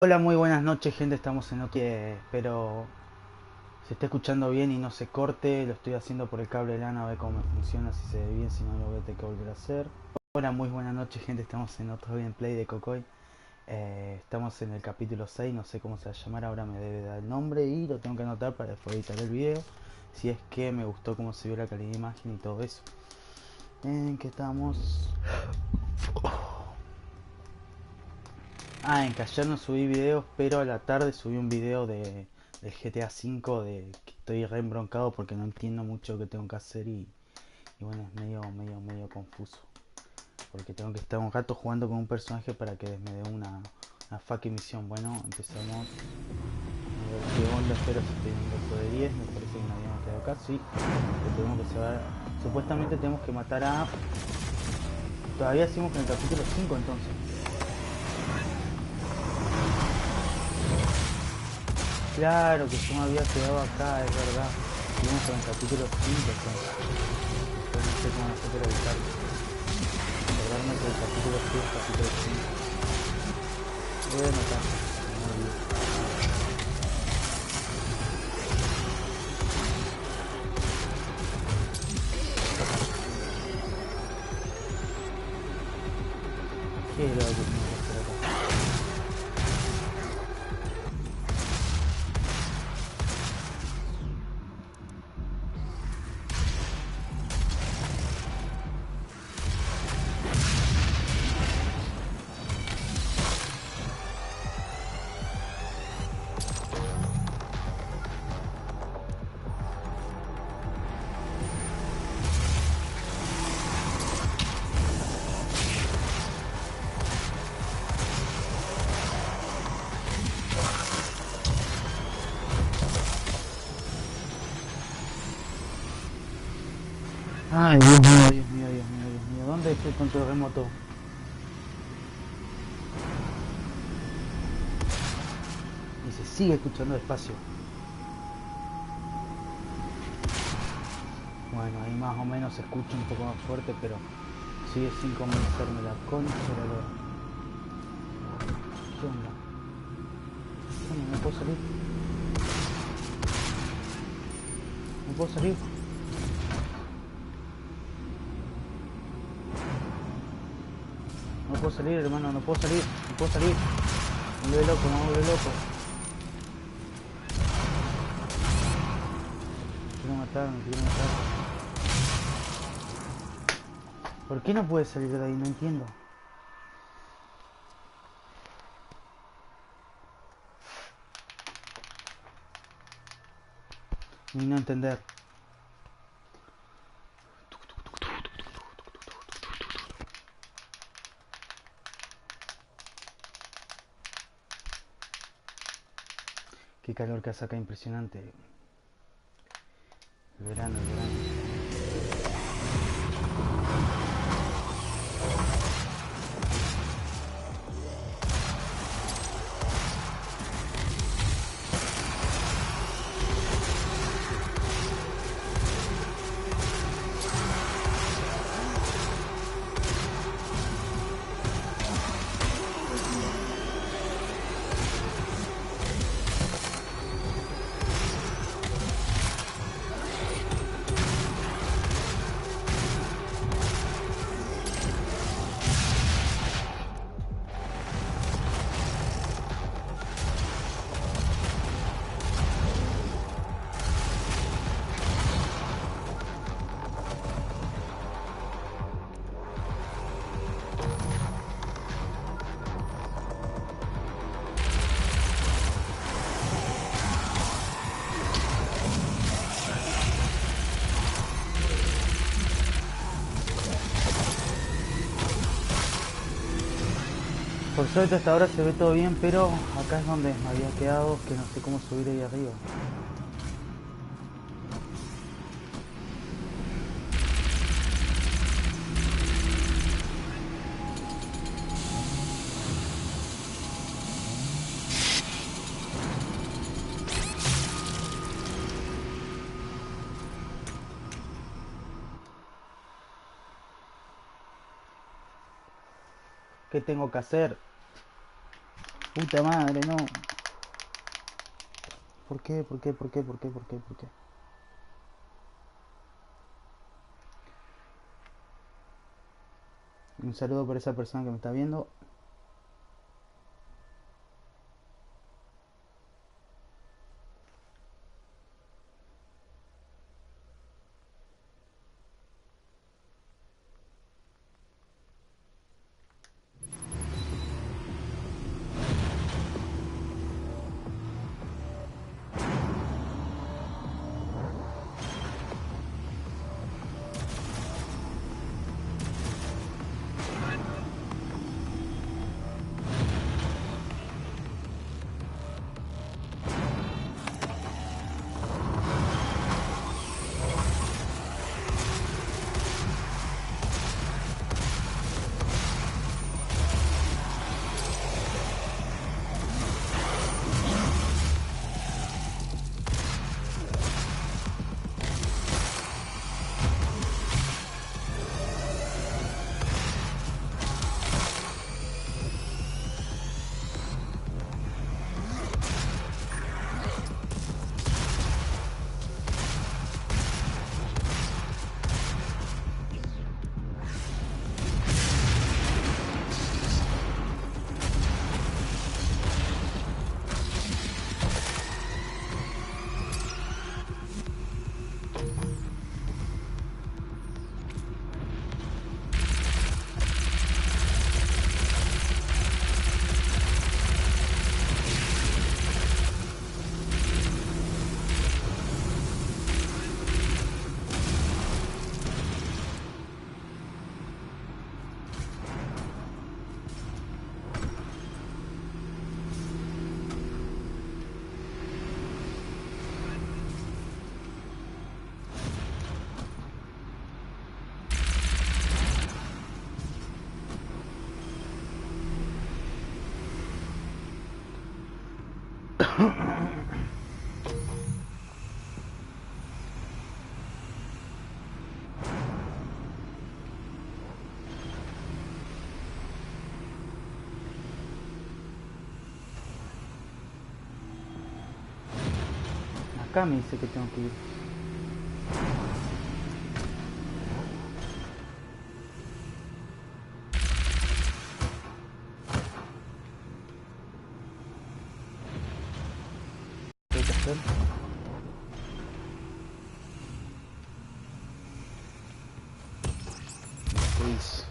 Hola, muy buenas noches, gente. Estamos en otro. Espero se esté escuchando bien y no se corte. Lo estoy haciendo por el cable LAN a ver cómo me funciona, si se ve bien, si no lo voy a tener que volver a hacer. Hola, muy buenas noches, gente. Estamos en otro gameplay de Kokoy. Estamos en el capítulo 6, no sé cómo se va a llamar, ahora me debe dar el nombre y lo tengo que anotar para después editar el video. Si es que me gustó cómo se vio la calidad de imagen y todo eso. ¿En qué estamos? En que ayer no subí videos, pero a la tarde subí un video del GTA V, de que estoy re embroncado porque no entiendo mucho lo que tengo que hacer y bueno, es medio confuso. Porque tengo que estar un rato jugando con un personaje para que me dé una fucking misión. Bueno, empezamos. A ver qué onda, espero si estoy en un 8 de 10, me parece que no habíamos quedado acá, sí. Que tenemos que saber. Supuestamente tenemos que matar a. Todavía seguimos con el capítulo 5 entonces. Claro que yo me había quedado acá, es verdad. Seguimos con el capítulo 5 entonces. Después no sé cómo hacer para evitarlo. Acordarme que el capítulo 6 es capítulo 5. Lo voy a anotar, no me olvido. ¿Qué es lo que tengo que hacer acá? Ay, Dios mío, Dios mío, Dios mío, Dios mío. ¿Dónde es el control remoto? Y se sigue escuchando despacio. Bueno, ahí más o menos se escucha un poco más fuerte, pero sigue sin convencerme la concha de la lora. ¿Qué onda? ¿Qué onda? ¿No puedo salir? ¿No puedo salir? No puedo salir, hermano, no puedo salir, no puedo salir. Me vuelve loco, me vuelve loco. Me quiero matar, me quiero matar. ¿Por qué no puede salir de ahí? No entiendo. Ni no entender. Qué calor que hace acá, impresionante. El verano, el verano. Por suerte hasta ahora se ve todo bien, pero acá es donde me había quedado, que no sé cómo subir ahí arriba. ¿Qué tengo que hacer? Puta madre, no. ¿Por qué? ¿Por qué? ¿Por qué? ¿Por qué? ¿Por qué? ¿Por qué? Un saludo por esa persona que me está viendo. Acá me dice que tengo que ir. ¿Qué hay que hacer? Luis.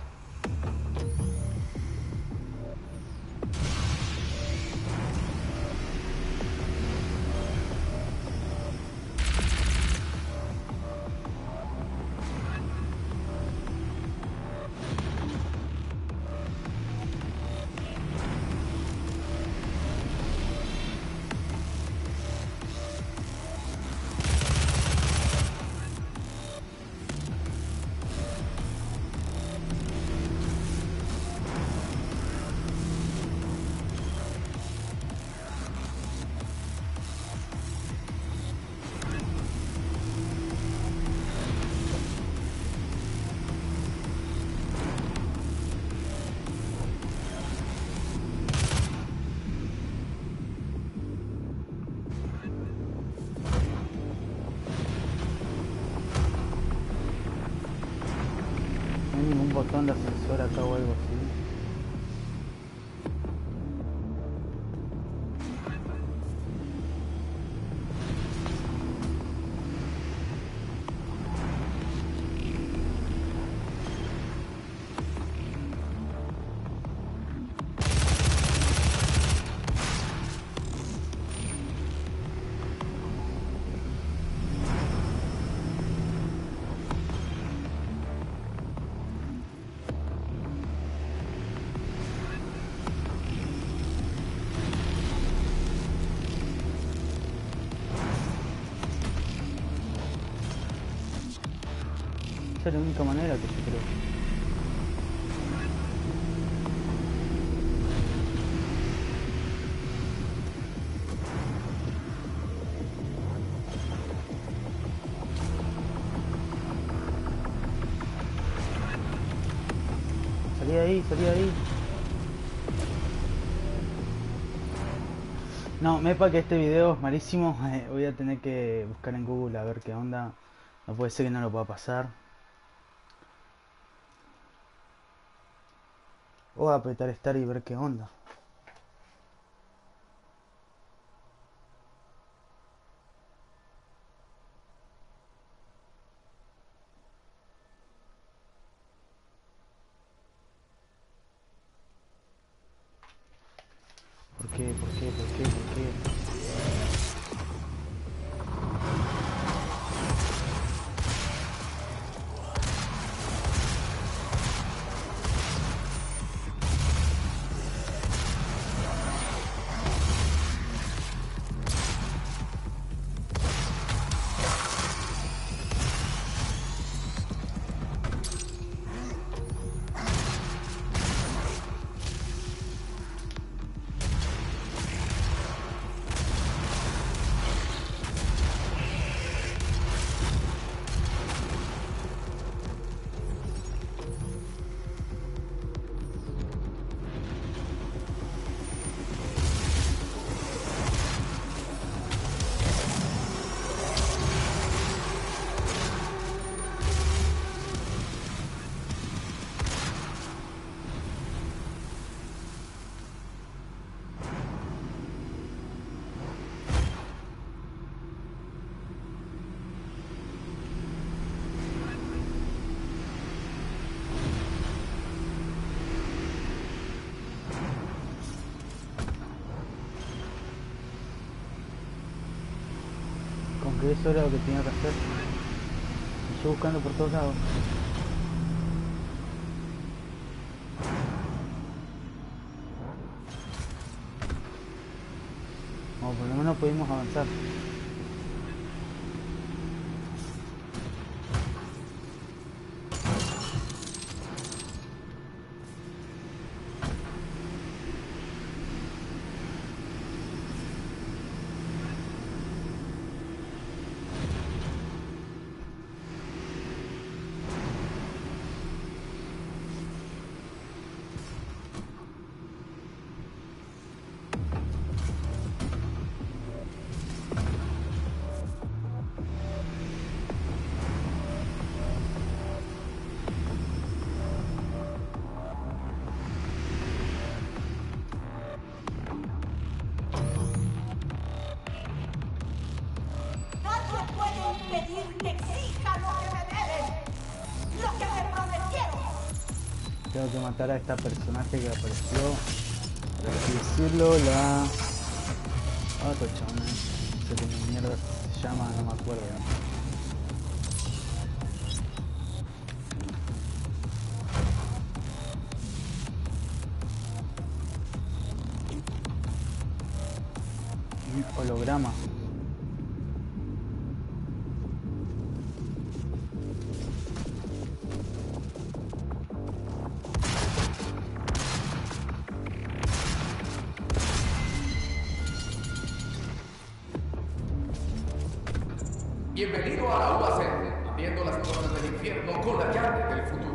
No hay ningún botón de ascensor acá o algo así. Esa es la única manera que yo creo. Salí de ahí, salí de ahí. No, mepa que este video es malísimo. Voy a tener que buscar en Google a ver qué onda. No puede ser que no lo pueda pasar. O apretar Start y ver qué onda. ¿Por qué? ¿Por qué? ¿Por qué? ¿Por qué? Con que eso era lo que tenía que hacer. Y yo buscando por todos lados. O por lo menos pudimos avanzar. Nadie puede impedir que exija lo que me deben, lo que me prometieron. Tengo que matar a esta personaje que apareció. Por así decirlo, la... Otro chabón, no sé cómo mierda se llama, no me acuerdo. Un holograma. Bienvenido a la UAC, abriendo las puertas del infierno con la llave del futuro.